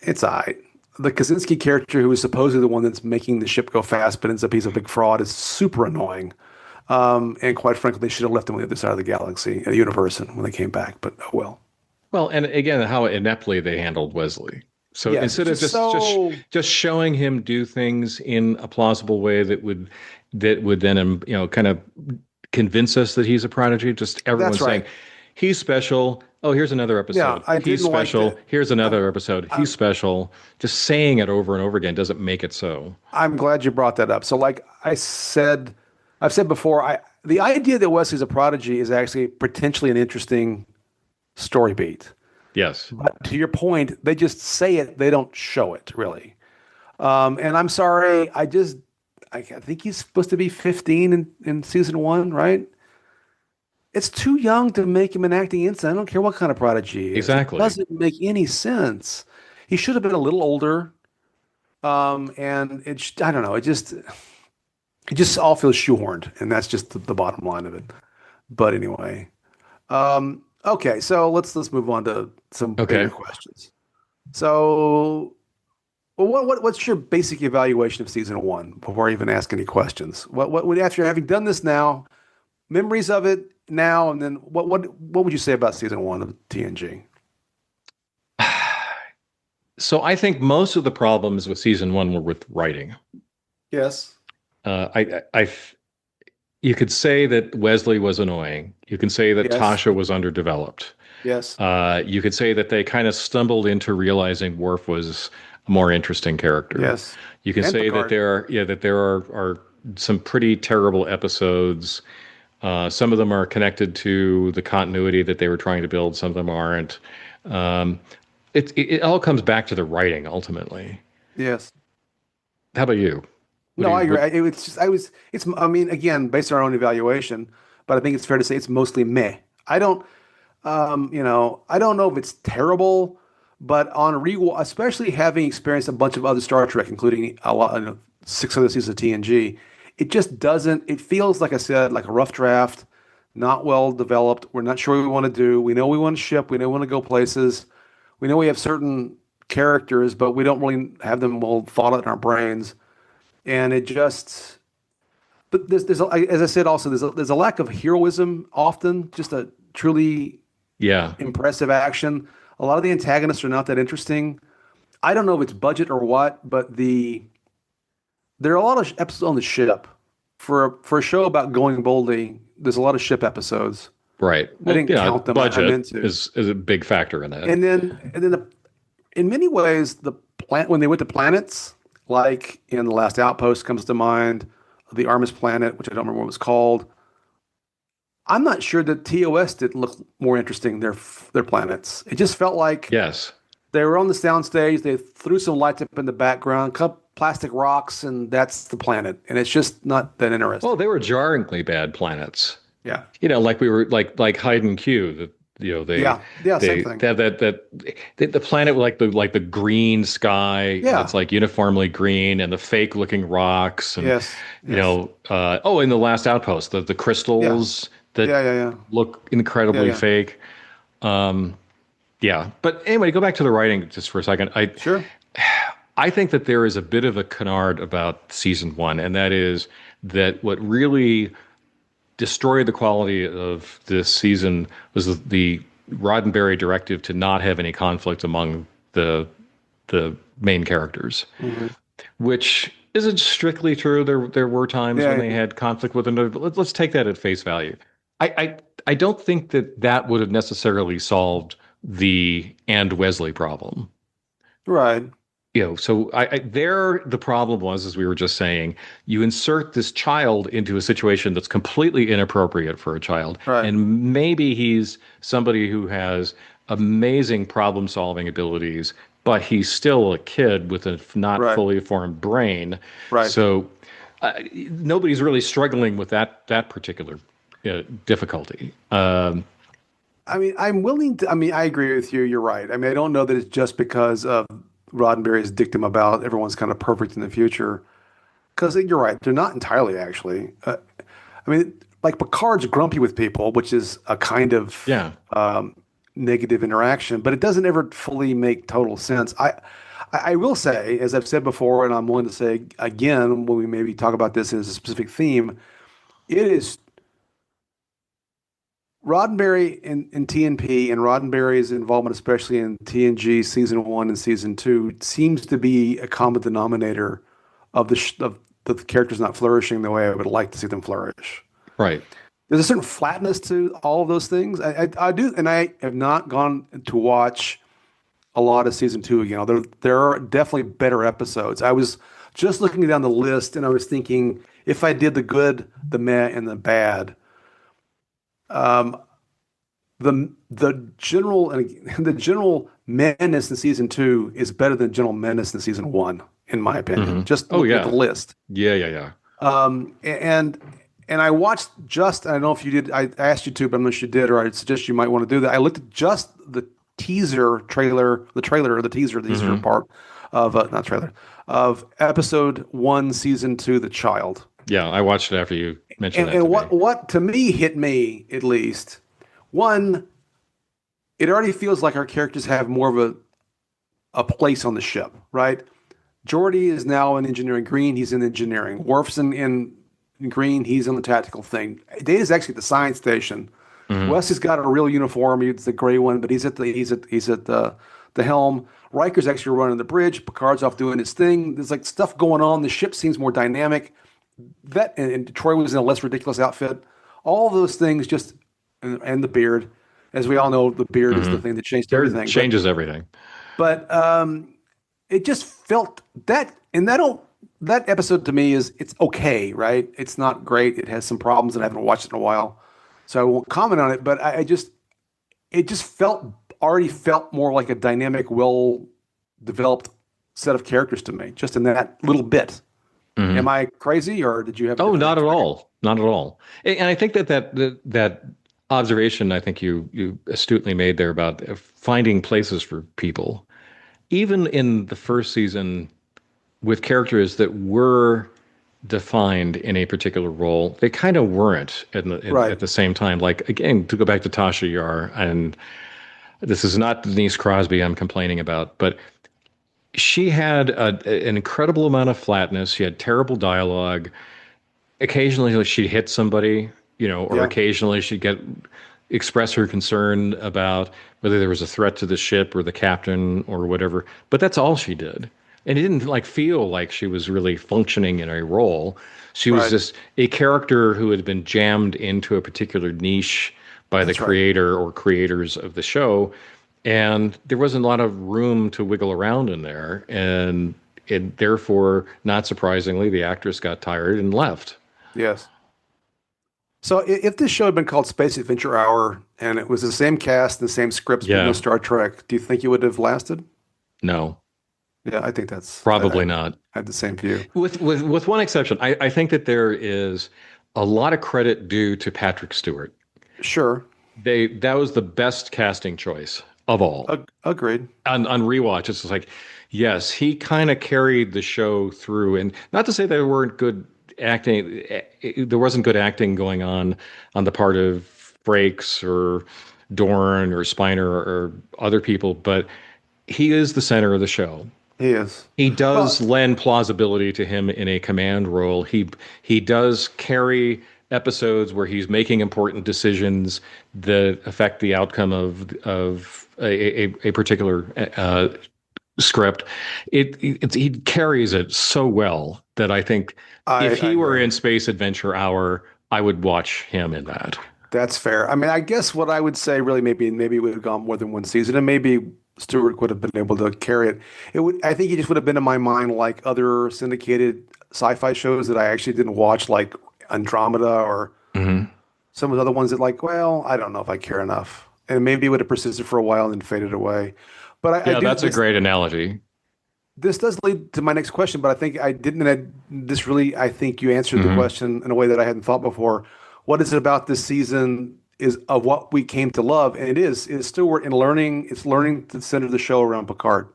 it's all right. The Kaczynski character, who is supposedly the one that's making the ship go fast, but ends up he's a big fraud, is super annoying. And quite frankly, they should have left him on the other side of the galaxy, the universe, and when they came back. But oh well. Well, and again, how ineptly they handled Wesley. So Yes, it's instead of just just so. just showing him do things in a plausible way that would then kind of convince us that he's a prodigy, just everyone That's saying right. he's special. Oh, here's another Yeah, episode. I He's didn't like special. that. Here's I'm, another episode. He's I'm special. Just saying it over and over again doesn't make it so. I'm glad you brought that up. So, like I've said before, the idea that Wesley's a prodigy is actually potentially an interesting story beat. Yes. But to your point, they just say it; they don't show it really. And I'm sorry, I think he's supposed to be 15 in season one, right? It's too young to make him an acting ensign. I don't care what kind of prodigy he is. It Exactly. doesn't make any sense. He should have been a little older. And I don't know. It just all feels shoehorned, and that's just the bottom line of it. But anyway, okay, so let's move on to some bigger Okay. questions. So, well, what's your basic evaluation of season one before I even ask any questions? After having done this now, memories of it now, and then what would you say about season one of TNG? So I think most of the problems with season one were with writing. Yes. I you could say that Wesley was annoying. You can say that Yes. Tasha was underdeveloped. Yes. You could say that they kind of stumbled into realizing Worf was a more interesting character. Yes. You can And say that Picard. there are some pretty terrible episodes. Some of them are connected to the continuity that they were trying to build. Some of them aren't. Um, it all comes back to the writing ultimately. Yes. How about you? What do No, I you agree. what? It's just I mean, again, based on our own evaluation, but I think it's fair to say it's mostly meh. I don't. I don't know if it's terrible, but on rewatch, especially having experienced a bunch of other Star Trek, including a lot, 6 other seasons of TNG, it just doesn't. It feels like I said, like a rough draft, not well developed. We're not sure what we want to do. We know we want to ship. We know we want to go places. We know we have certain characters, but we don't really have them well thought out in our brains. And it just, but as I said, also there's a lack of heroism often. Just a truly Yeah. impressive action. A lot of the antagonists are not that interesting. I don't know if it's budget or what, but there are a lot of episodes on the ship. For a show about going boldly, there's a lot of ship episodes. Right. I Well, didn't yeah, count them. I budget meant to. is a big factor in that. In many ways, the plant when they went to planets, like in the Last Outpost, comes to mind. The Armus planet, which I don't remember what it was called. I'm not sure that TOS did look more interesting. Their planets. It just felt like Yes. they were on the soundstage. They threw some lights up in the background, cut plastic rocks, and that's the planet. And it's just not that Well, interesting. they were jarringly bad planets. Yeah, Like we were like Hyde and Q. That yeah, yeah. Same they thing. the planet with like the green sky Yeah. that's like uniformly green and the fake looking rocks and Yes. Yes. in the Last Outpost the Yeah. crystals that Yeah. Yeah. Yeah. look Yeah. incredibly Yeah. fake. Yeah, but anyway, go back to the writing just for a second. Sure. I think that there is a bit of a canard about season one, and that is that what really destroyed the quality of this season was the Roddenberry directive to not have any conflict among the main characters, Hmm. which isn't strictly true. There were times when Yeah. they had conflict with another, but let's take that at face value. I don't think that would have necessarily solved the and Wesley problem. Right. So there the problem was, as we were just saying, you insert this child into a situation that's completely inappropriate for a child, Right. and maybe he's somebody who has amazing problem solving abilities, but he's still a kid with a not Right. fully formed brain. Right. So nobody's really struggling with that particular difficulty. I mean, I'm willing to. I mean, I agree with you. You're right. I mean, I don't know that it's just because of Roddenberry's dictum about everyone's kind of perfect in the future. Because you're right, they're not entirely actually. I mean, like Picard's grumpy with people, which is a kind of Yeah. negative interaction, but it doesn't ever fully make total sense. I will say, as I've said before, and I'm willing to say again when we maybe talk about this as a specific theme, it is Roddenberry in TNP and Roddenberry's involvement, especially in TNG season one and season two, seems to be a common denominator of of the characters not flourishing the way I would like to see them flourish. Right. There's a certain flatness to all of those things. I do, and I have not gone to watch a lot of season two again. There are definitely better episodes. I was just looking down the list, and I was thinking if I did the good, the meh, and the bad. Um, the general and the general menace in season two is better than general menace in season one, in my opinion. Just Oh looking at yeah. the list. Yeah. Yeah. Yeah. And I watched just I don't know if you did. I asked you to, but I'm not sure you did, or I suggest you might want to do that. I looked at just the teaser part of not trailer of episode one, season two, The Child. Yeah. I watched it after you mentioned that And to me. what to me hit me at least one, it already feels like our characters have more of a place on the ship, right? Geordi is now in engineering green, he's in engineering. Worf's in green, he's on the tactical thing. Data's actually at the science station. Wes has got a real uniform, it's the gray one, but he's at the helm. Riker's actually running the bridge. Picard's off doing his thing. There's like stuff going on. The ship seems more dynamic. And Troy was in a less ridiculous outfit. All those things and the beard, as we all know, the beard is the thing that changed everything. Changes everything. But it just felt that, and that episode to me it's okay, right? It's not great. It has some problems, and I haven't watched it in a while, so I won't comment on it. But it just already felt more like a dynamic, well developed set of characters to me, just in that little bit. Am I crazy, or did you have? A Oh, different not at experience? all. Not at all. And I think that observation I think you astutely made there about finding places for people. Even in the first season, with characters that were defined in a particular role, they kind of weren't Right. at the same time. Like, again, to go back to Tasha Yar, and this is not Denise Crosby I'm complaining about, but she had an incredible amount of flatness. She had terrible dialogue. Occasionally, like, she'd hit somebody, or Yeah. occasionally she'd express her concern about whether there was a threat to the ship or the captain or whatever. But that's all she did. And it didn't like feel like she was really functioning in a role. She was Right. just a character who had been jammed into a particular niche by the That's right. creator or creators of the show. And there wasn't a lot of room to wiggle around in there. And therefore, not surprisingly, the actress got tired and left. Yes. So if this show had been called Space Adventure Hour and it was the same cast and the same scripts but no Yeah, Star Trek, do you think it would have lasted? no, Yeah, I think that's I probably not. had the same view. With one exception, I think that there is a lot of credit due to Patrick Stewart. Sure. That was the best casting choice of all. Agreed. On rewatch, it's just like, yes, he kind of carried the show through, and not to say there weren't good acting, there wasn't good acting going on the part of Frakes or Dorn or Spiner or other people, but he is the center of the show. He is. He does Well, lend plausibility to him in a command role. He does carry episodes where he's making important decisions that affect the outcome of a particular script. He carries it so well that I think if I he were agree. in Space Adventure Hour, I would watch him in that. That's fair. I mean, I guess what I would say really maybe it would have gone more than one season, and maybe Stewart would have been able to carry it. It would. I think he just would have been in my mind like other syndicated sci-fi shows that I actually didn't watch, like Andromeda or Hmm. some of the other ones that like, well, I don't know if I care enough, and maybe it would have persisted for a while and then faded away. But I Yeah, do that's a great analogy. this does lead to my next question, but I think I didn't. This really, I think you answered the Hmm. question in a way that I hadn't thought before. What is it about this season is of what we came to love, and it's still we're in learning. It's learning to center the show around Picard,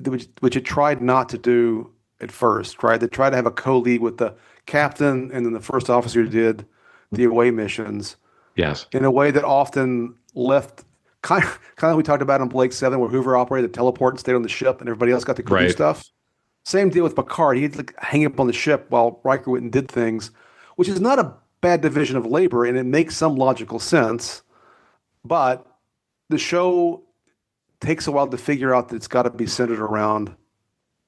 which it tried not to do at first. Right, they tried to have a co-lead with the captain, and then the first officer did the away missions Yes. in a way that often left kind of we talked about in Blake Seven, where Hoover operated the teleport and stayed on the ship, and everybody else got to go do Right. stuff. Same deal with Picard. He'd like hang up on the ship while Riker went and did things, which is not a bad division of labor, and it makes some logical sense. But the show takes a while to figure out that it's got to be centered around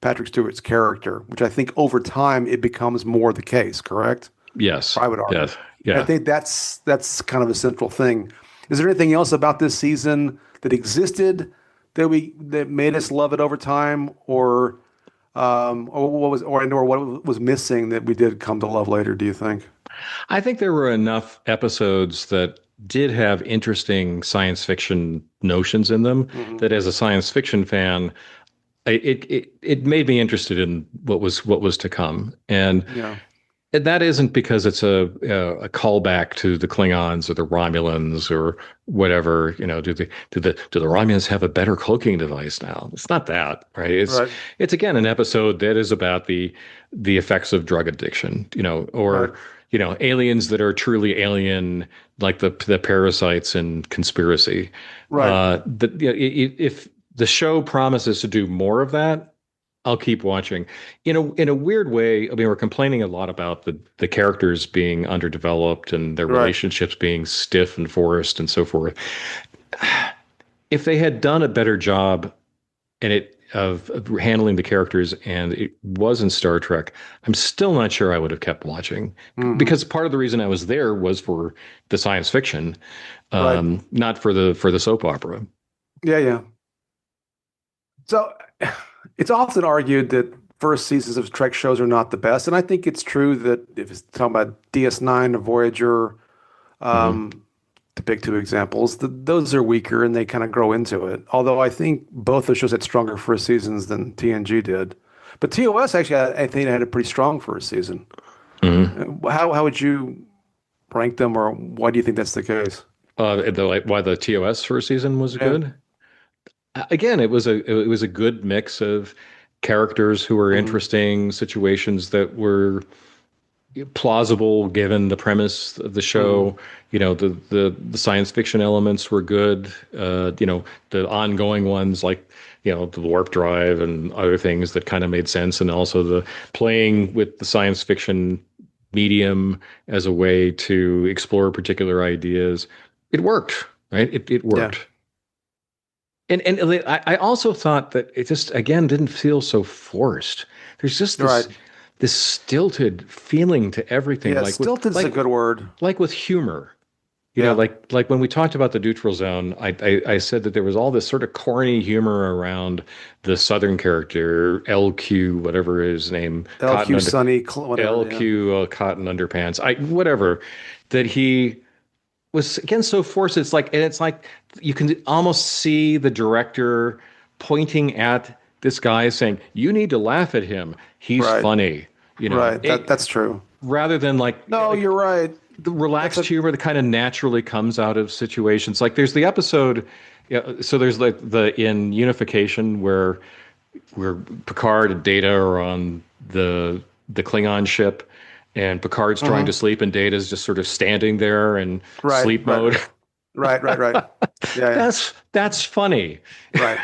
Patrick Stewart's character, which I think over time it becomes more the case. Correct? Yes. I would argue. Yes. And I Yeah. think that's kind of a central thing. Is there anything else about this season that existed that made us love it over time, or what was or what was missing that we did come to love later? Do you think? I think there were enough episodes that did have interesting science fiction notions in them Hmm. that as a science fiction fan, it made me interested in what was to come. Yeah. And that isn't because it's a callback to the Klingons or the Romulans or whatever. Do the Romulans have a better cloaking device now? It's not that, right? Right. It's again an episode that is about the effects of drug addiction, Right. or aliens that are truly alien, like the parasites in Conspiracy. Right. If the show promises to do more of that, I'll keep watching. In a weird way, I mean, we're complaining a lot about the characters being underdeveloped and their Right. relationships being stiff and forced and so forth. If they had done a better job of handling the characters and it wasn't Star Trek, I'm still not sure I would have kept watching, Hmm. because part of the reason I was there was for the science fiction, Right. not for the soap opera. Yeah. Yeah. So it's often argued that first seasons of Trek shows are not the best, and I think it's true that if it's talking about DS9 or Voyager, Hmm. um, to pick two examples, those are weaker and they kind of grow into it. Although I think both those shows had stronger first seasons than TNG did. But TOS actually, I think, had a pretty strong first season. Hmm. How would you rank them, or why do you think that's the case? Why the TOS first season was Yeah. good. Again, it was a good mix of characters who were Hmm. interesting, situations that were plausible given the premise of the Hmm. show. The science fiction elements were good. The ongoing ones like the warp drive and other things that kind of made sense, and also the playing with the science fiction medium as a way to explore particular ideas. It worked, right? It Yeah. worked. And I also thought that it just again didn't feel so forced. There's just You're right. this stilted feeling to everything, Yeah. Stilted's a good word. like with humor. Yeah. Like when we talked about the neutral zone, I said that there was all this sort of corny humor around the southern character LQ, whatever his name, LQ Sunny, whatever. Yeah. LQ Cotton Underpants, I whatever, that he was again so forced. It's like you can almost see the director pointing at this guy saying, "You need to laugh at him. He's Right. funny." Right. That's true. Rather than No, you're right. the That's relaxed a humor that kind of naturally comes out of situations. Like there's the episode, yeah, so there's like the in Unification where Picard and Data are on the Klingon ship, and Picard's trying to Mhm. sleep, and Data's just sort of standing there in Right. sleep Right. mode. Right. Yeah. Yeah. That's funny. Right.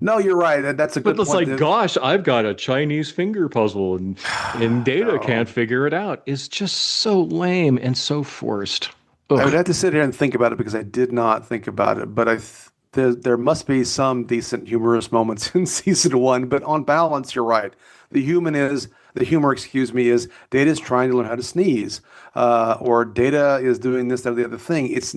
No, you're right. That's a But good it's point. like, gosh, I've got a Chinese finger puzzle, and Data No. can't figure it out. It's just so lame and so forced. I would Ugh. have to sit here and think about it because I did not think about it. But there must be some decent humorous moments in season one. But on balance, you're right. The humor, excuse me, is Data's trying to learn how to sneeze, or Data is doing this, that, or the other thing. It's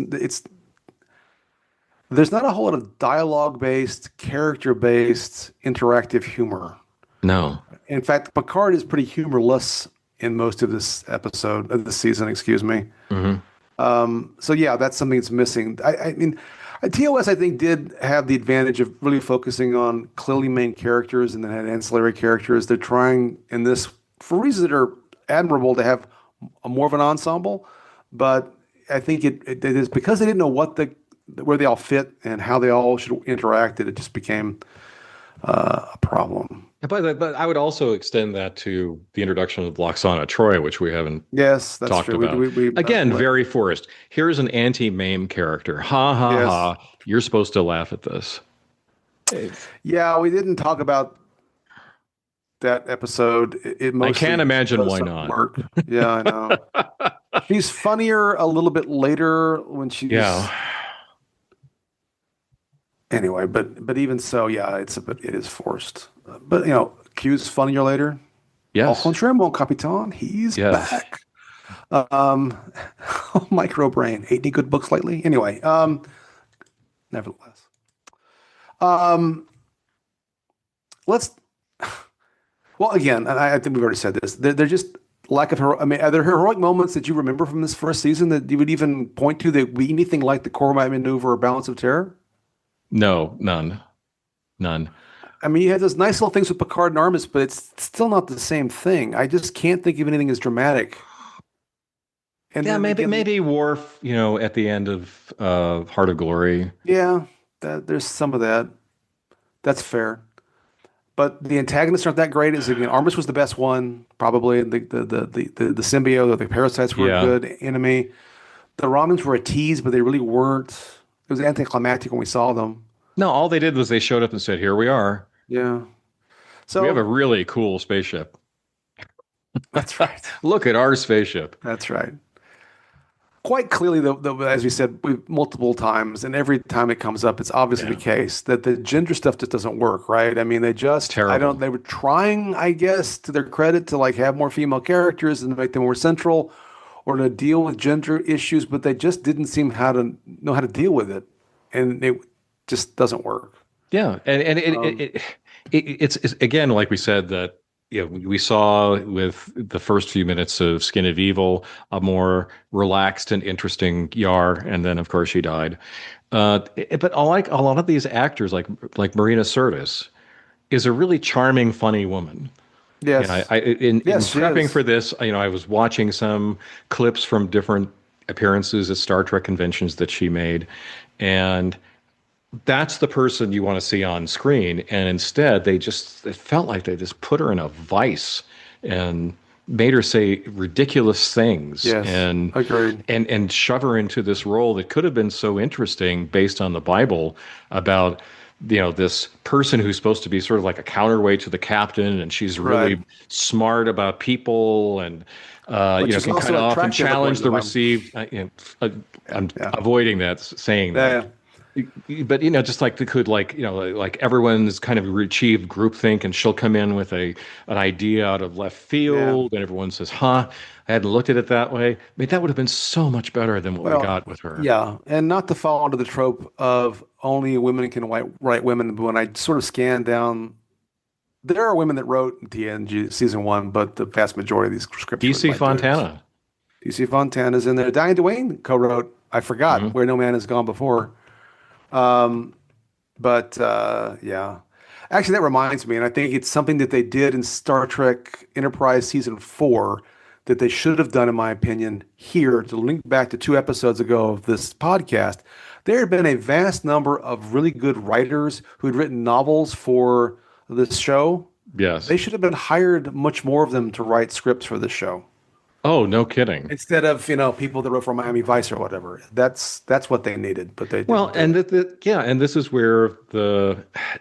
there's not a whole lot of dialogue based, character based, interactive humor. No. In fact, Picard is pretty humorless in most of this episode of the season. Excuse me. Hmm. So yeah, that's something that's missing. I mean, TOS I think did have the advantage of really focusing on clearly main characters and then had ancillary characters. They're trying in this for reasons that are admirable to have more of an ensemble, but I think it is because they didn't know where they all fit and how they all should interact that it just became a problem. But I would also extend that to the introduction of Loxana Troy, which we haven't Yes, that's talked true. about. We Again, very forced. Here's an anti-meme character. Ha ha yes, ha. You're supposed to laugh at this. Eh, yeah, we didn't talk about that episode. It I can't mostly imagine why doesn't not. work. Yeah, I know. She's funnier a little bit later when Yeah. she's anyway, but even so, yeah, it is forced. But Q's funnier later. Au Yes. contraire, mon capitaine, he's Yes. back. Um, micro brain. Ate any good books lately? Anyway, nevertheless, um, let's. Well, again, and I think we've already said this. They're just lack of hero. I mean, are there heroic moments that you remember from this first season that you would even point to that be anything like the Cormac maneuver or Balance of Terror? No, none. None. I mean, you had those nice little things with Picard and Armis, but it's still not the same thing. I just can't think of anything as dramatic. And Yeah, then again, maybe Worf, at the end of Heart of Glory. yeah, there's some of that. That's fair. But the antagonists aren't that great. As again, Armis was the best one, probably. The symbiote or the parasites were a Yeah. good enemy. The Romans were a tease, but they really weren't. It was anticlimactic when we saw them. No, all they did was they showed up and said, "Here we are. Yeah. We have a So really cool spaceship. that's right. Look at our spaceship." That's right. Quite clearly, as we said multiple times, and every time it comes up, it's obviously the Yeah. case that the gender stuff just doesn't work, right? I mean, It's terrible. they were trying, I guess, to their credit, to like have more female characters and make them more central or to deal with gender issues, but they just didn't seem how to know how to deal with it. And it just doesn't work. Yeah, and Um, it's again like we said that we saw with the first few minutes of Skin of Evil a more relaxed and interesting Yar, and then of course she died. But I like a lot of these actors, like Marina Sirtis, is a really charming, funny woman. And yes. in Yes, she prepping is. for this, I was watching some clips from different appearances at Star Trek conventions that she made, and that's the person you want to see on screen. And instead, it felt like they just put her in a vice and made her say ridiculous things Yes, agreed. and shove her into this role that could have been so interesting based on the Bible about this person who's supposed to be sort of like a counterweight to the captain, and she's Right. really smart about people, and But she's can kind of also often attractive according challenge to the the Bible. received. I'm Yeah. avoiding that, saying Yeah. that. But just like they could, like everyone's kind of achieved groupthink, and she'll come in with an idea out of left Yeah. field, and everyone says, "Huh, I hadn't looked at it that way." I mean, that would have been so much better than what we Well, got with her. yeah, and not to fall into the trope of only women can write women. But when I sort of scan down, there are women that wrote TNG season one, but the vast majority of these scripts were written DC by dudes. Fontana. DC Fontana's in there. Diane Duane co-wrote. I forgot Mhm. Where No Man Has Gone Before. Um, but yeah, actually, that reminds me, and I think it's something that they did in Star Trek Enterprise season four that they should have done, in my opinion, here to link back to 2 episodes ago of this podcast. There had been a vast number of really good writers who had written novels for this show. Yes. They should have been hired much more of them to write scripts for this show Oh, no kidding. instead of people that wrote for Miami Vice or whatever. That's what they needed, but they Well, didn't do and it. and this is where the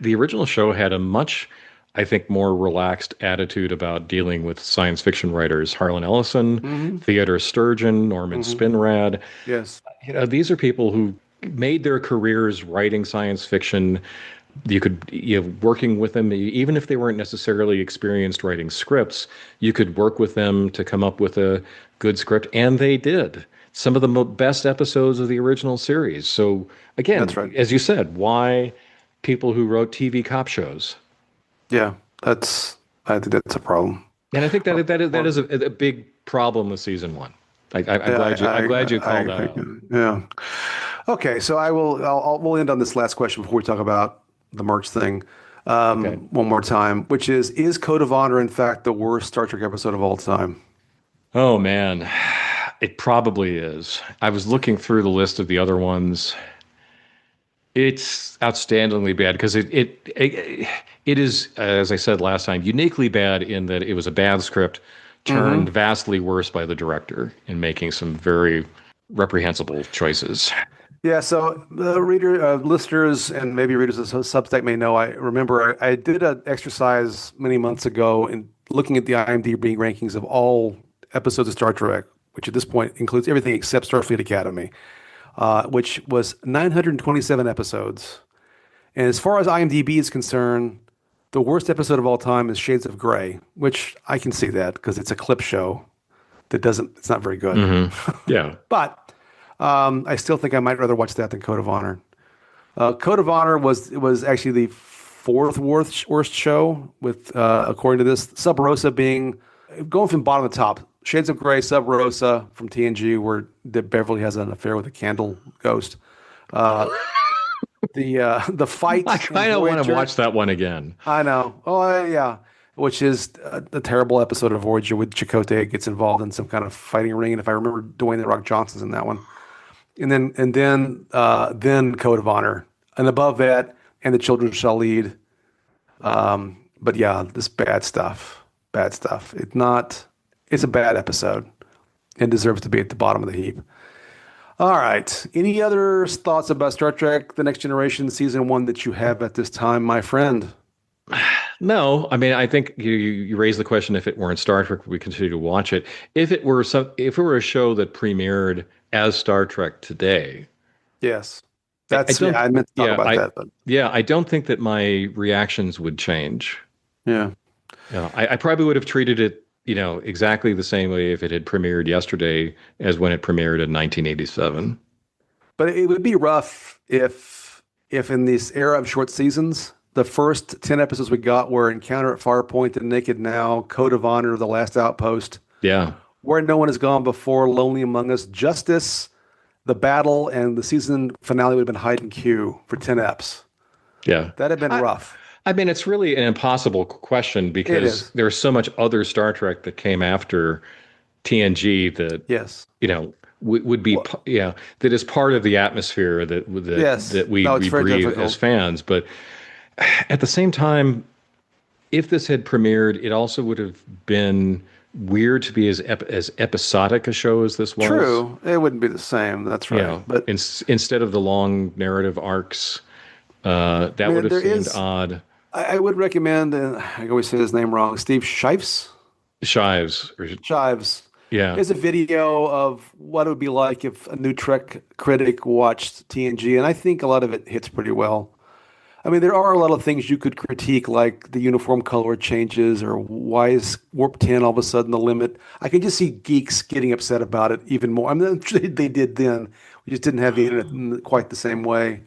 original show had a much, I think, more relaxed attitude about dealing with science fiction writers. Harlan Ellison, Hmm. Theodore Sturgeon, Norman Hmm. Spinrad. Yes. These are people who made their careers writing science fiction. You could, working with them, even if they weren't necessarily experienced writing scripts, you could work with them to come up with a good script, and they did. Some of the best episodes of the original series. So again, That's right. as you said, why people who wrote TV cop shows? Yeah, I think that's a problem. And I think Or, that is or a big problem with season one. I'm yeah, glad you I called that agree. out. Yeah. Okay, so we'll end on this last question before we talk about the merch thing Okay. one more time, which is Code of Honor in fact the worst Star Trek episode of all time? Oh man, it probably is. I was looking through the list of the other ones. It's outstandingly bad because it is, as I said last time, uniquely bad in that it was a bad script turned Hmm. vastly worse by the director in making some very reprehensible choices. Yeah, so the listeners, and maybe readers of Substack may know. I remember I did an exercise many months ago in looking at the IMDb rankings of all episodes of Star Trek, which at this point includes everything except Starfleet Academy, which was 927 episodes. And as far as IMDb is concerned, the worst episode of all time is Shades of Grey, which I can see that because it's a clip show it's not very good. Hmm. Yeah. But I still think I might rather watch that than Code of Honor. Code of Honor was actually the fourth worst show, with according to this, Sub Rosa being going from bottom to top. Shades of Grey, Sub Rosa from TNG, where Beverly has an affair with a candle ghost. Uh, the fight I in kind of want to Voyager. watch that one again. I know. Oh, yeah. Which is a terrible episode of Voyager with Chakotay gets involved in some kind of fighting ring, and if I remember, Dwayne the Rock Johnson's in that one. And then Code of Honor, and above that, and the Children Shall Lead. But yeah, this bad stuff, bad stuff. It's a bad episode, and deserves to be at the bottom of the heap. All right. Any other thoughts about Star Trek: The Next Generation season one that you have at this time, my friend? No, I mean, I think you raised the question, if it weren't Star Trek, would we continue to watch it? If it were a show that premiered as Star Trek today, Yes, I that's don't, yeah. I meant to talk yeah, about that, but I don't think that my reactions would change. yeah. I probably would have treated it, exactly the same way if it had premiered yesterday as when it premiered in 1987. But it would be rough if in this era of short seasons, the first 10 episodes we got were Encounter at Farpoint, The Naked Now, Code of Honor, The Last Outpost, Yeah. Where No One Has Gone Before, Lonely Among Us, Justice, The Battle, and the season finale would have been Hide and Q for 10 eps. Yeah. That'd have been rough. I mean, it's really an impossible question It because is. there's so much other Star Trek that came after TNG that, Yes. you know, would be Well, yeah, that is part of the atmosphere yes. that we No, it's we very breathe as difficult. fans. But at the same time, if this had premiered, it also would have been weird to be as episodic a show as this was. True. It wouldn't be the same. That's You right. know, But instead of the long narrative arcs, I that would mean, have there seemed is. odd. I would recommend. I always say his name wrong. Steve Shifes. Shives, or, Chives. yeah, Is a video of what it would be like if a new Trek critic watched TNG, and I think a lot of it hits pretty well. I mean, there are a lot of things you could critique, like the uniform color changes, or why is Warp 10 all of a sudden the limit? I can just see geeks getting upset about it even more. I mean, I'm sure they did then. We just didn't have the internet in quite the same way.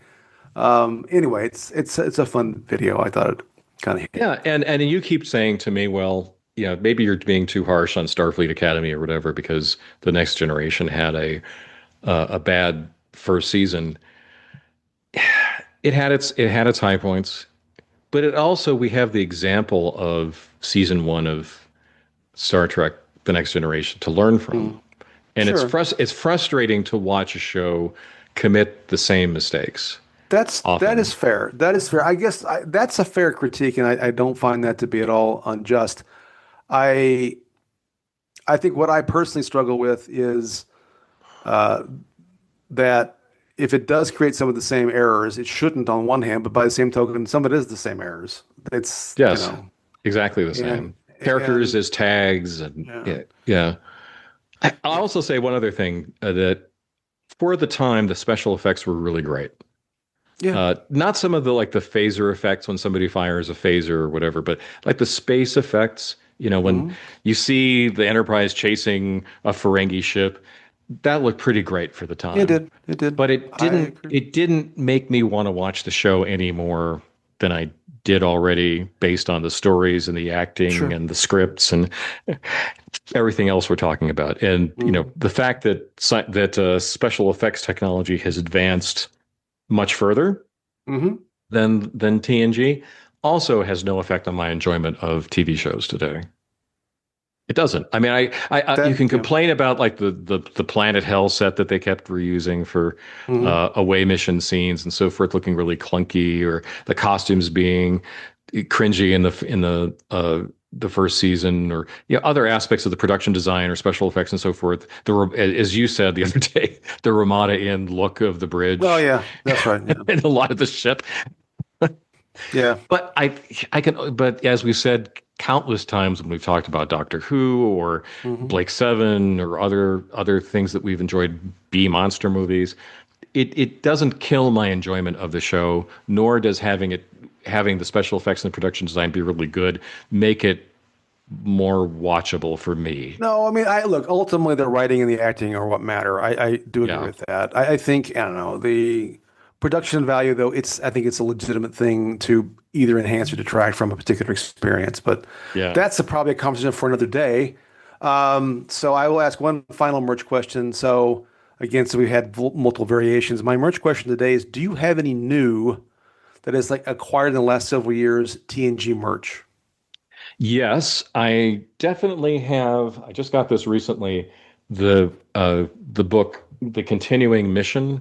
Anyway, it's a fun video. I thought it kind of hit. yeah, and you keep saying to me, well, yeah, maybe you're being too harsh on Starfleet Academy or whatever because the Next Generation had a bad first season. It had its high points, but it also we have the example of season one of Star Trek: The Next Generation to learn from, Mm, and sure. it's frustrating to watch a show commit the same mistakes That often. is fair. That is fair. I guess that's a fair critique, and I don't find that to be at all unjust. I I think what I personally struggle with is uh, that if it does create some of the same errors, it shouldn't on one hand, but by the same token, some of it is the same errors. It's, Yes, exactly the and same. Characters and as tags, and yeah, yeah, yeah. I'll yeah, also say one other thing that for the time, the special effects were really great. yeah. Not some of the like the phaser effects when somebody fires a phaser or whatever, but like the space effects. When Mhm. you see the Enterprise chasing a Ferengi ship, that looked pretty great for the It time. did. It did. But it I didn't agree. it didn't make me want to watch the show any more than I did already based on the stories and the acting Sure. and the scripts and everything else we're talking about. And Mm. the fact that special effects technology has advanced much further Hmm. than TNG also has no effect on my enjoyment of TV shows today. It doesn't. I mean, you That, can yeah. complain about like the Planet Hell set that they kept reusing for Hmm. away mission scenes and so forth, looking really clunky, or the costumes being cringy in the first season, or other aspects of the production design or special effects and so forth. As you said the other day, the Ramada Inn look of the Oh bridge yeah, that's right. Yeah. and a lot of the ship. Yeah. But but as we've said countless times when we've talked about Doctor Who or Hmm. Blake Seven or other things that we've enjoyed, B monster movies, it doesn't kill my enjoyment of the show, nor does having the special effects and the production design be really good make it more watchable for me. No, I mean, I look, ultimately the writing and the acting are what matter. I do agree Yeah. with that. I think, I don't know, the production value though, I think it's a legitimate thing to either enhance or detract from a particular experience, but Yeah. that's probably a conversation for another day. So I will ask one final merch question. So again, so we had multiple variations. My merch question today is, do you have any new that is like acquired in the last several years TNG merch? Yes, I definitely have. I just got this recently. The book, The Continuing Mission,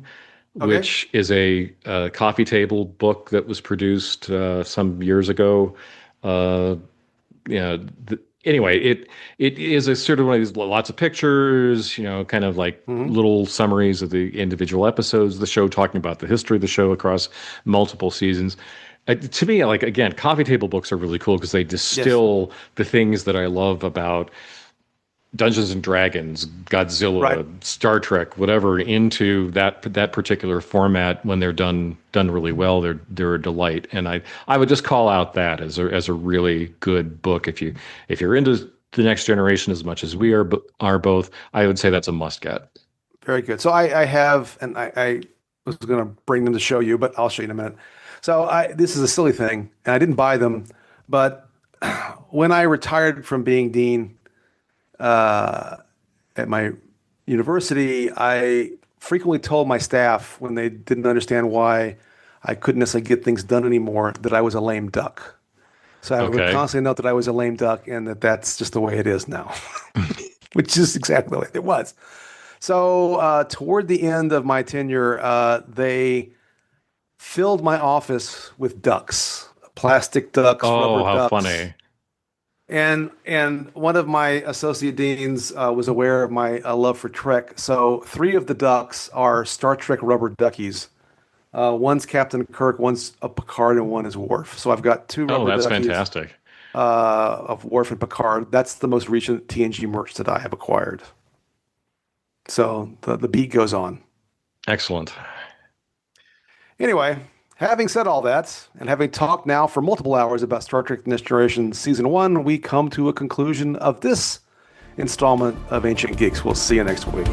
Okay. which is a coffee table book that was produced some years ago. Uh, anyway, it is a sort of one of these lots of pictures, kind of like Hmm. little summaries of the individual episodes of the show, talking about the history of the show across multiple seasons. To me, like again, coffee table books are really cool because they Yes. distill the things that I love about Dungeons and Dragons, Right. Godzilla, Star Trek, whatever, into that particular format. When they're done really well, they're a delight. And I would just call out that as a really good book. If you're into the Next Generation as much as we are both, I would say that's a must get. Very good. So I have, and I was going to bring them to show you, but I'll show you in a minute. So this is a silly thing, and I didn't buy them, but when I retired from being dean at my university, I frequently told my staff when they didn't understand why I couldn't necessarily get things done anymore that I was a lame duck. So I would Okay. constantly note that I was a lame duck and that that's just the way it is now, which is exactly the way it was. So toward the end of my tenure, they filled my office with ducks, plastic ducks, rubber Oh, how ducks. funny. And one of my associate deans was aware of my love for Trek. So three of the ducks are Star Trek rubber duckies. One's Captain Kirk, one's a Picard, and one is Worf. So I've got two Oh, rubber that's duckies fantastic. of Worf and Picard. That's the most recent TNG merch that I have acquired. So the beat goes on. Excellent. Anyway, having said all that, and having talked now for multiple hours about Star Trek The Next Generation Season 1, we come to a conclusion of this installment of Ancient Geeks. We'll see you next week.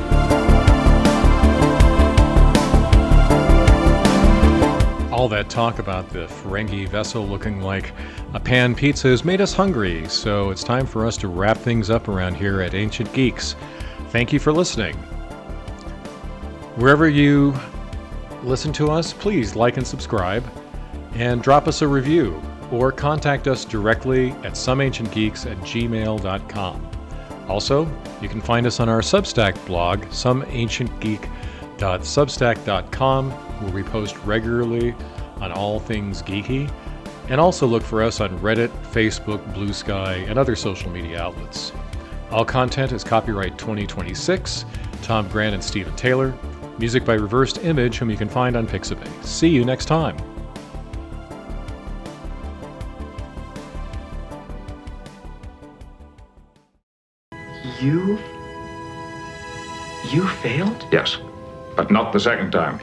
All that talk about the Ferengi vessel looking like a pan pizza has made us hungry, so it's time for us to wrap things up around here at Ancient Geeks. Thank you for listening. Wherever you listen to us, please like and subscribe, and drop us a review, or contact us directly at someancientgeeks@gmail.com. Also, you can find us on our Substack blog, someancientgeek.substack.com, where we post regularly on all things geeky, and also look for us on Reddit, Facebook, Blue Sky, and other social media outlets. All content is copyright 2026, Tom Grant and Stephen Taylor. Music by Reversed Image, whom you can find on Pixabay. See you next time. You failed? Yes, but not the second time.